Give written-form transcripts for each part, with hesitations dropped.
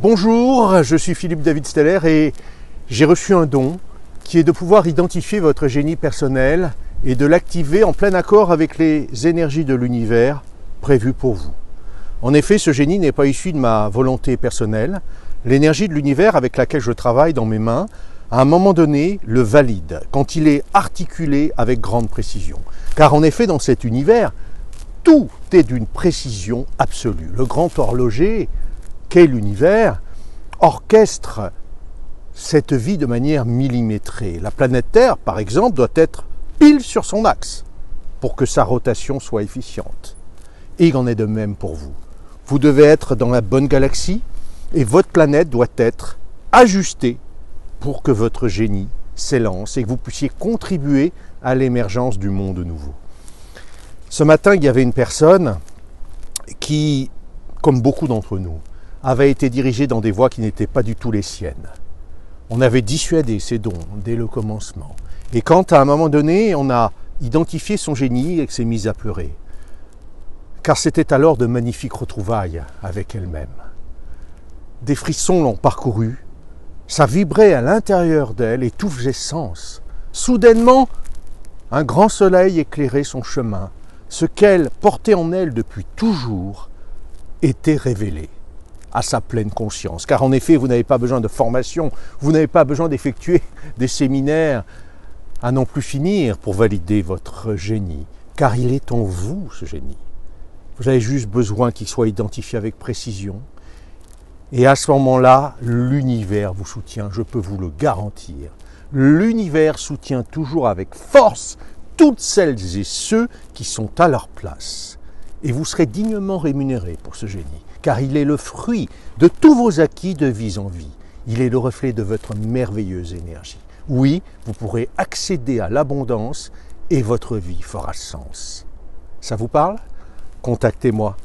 Bonjour, je suis Philippe David Steller et j'ai reçu un don qui est de pouvoir identifier votre génie personnel et de l'activer en plein accord avec les énergies de l'univers prévues pour vous. En effet, ce génie n'est pas issu de ma volonté personnelle. L'énergie de l'univers avec laquelle je travaille dans mes mains, à un moment donné, le valide quand il est articulé avec grande précision. Car en effet, dans cet univers, tout est d'une précision absolue. Le grand horloger qu'est l'univers orchestre cette vie de manière millimétrée. La planète Terre, par exemple, doit être pile sur son axe pour que sa rotation soit efficiente. Et il en est de même pour vous. Vous devez être dans la bonne galaxie et votre planète doit être ajustée pour que votre génie s'élance et que vous puissiez contribuer à l'émergence du monde nouveau. Ce matin, il y avait une personne qui, comme beaucoup d'entre nous, avait été dirigée dans des voies qui n'étaient pas du tout les siennes. On avait dissuadé ses dons dès le commencement. Et quand à un moment donné, on a identifié son génie, elle s'est mise à pleurer. Car c'était alors de magnifiques retrouvailles avec elle-même. Des frissons l'ont parcourue, ça vibrait à l'intérieur d'elle et tout faisait sens. Soudainement, un grand soleil éclairait son chemin. Ce qu'elle portait en elle depuis toujours était révélé à sa pleine conscience. Car en effet, vous n'avez pas besoin de formation, vous n'avez pas besoin d'effectuer des séminaires à n'en plus finir pour valider votre génie. Car il est en vous, ce génie. Vous avez juste besoin qu'il soit identifié avec précision. Et à ce moment-là, l'univers vous soutient, je peux vous le garantir. L'univers soutient toujours avec force toutes celles et ceux qui sont à leur place. Et vous serez dignement rémunérés pour ce génie, car il est le fruit de tous vos acquis de vie en vie. Il est le reflet de votre merveilleuse énergie. Oui, vous pourrez accéder à l'abondance et votre vie fera sens. Ça vous parle ? Contactez-moi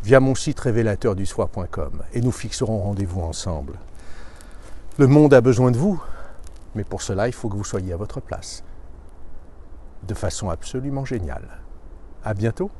via mon site révélateurdusoi.com et nous fixerons rendez-vous ensemble. Le monde a besoin de vous, mais pour cela, il faut que vous soyez à votre place. De façon absolument géniale. À bientôt.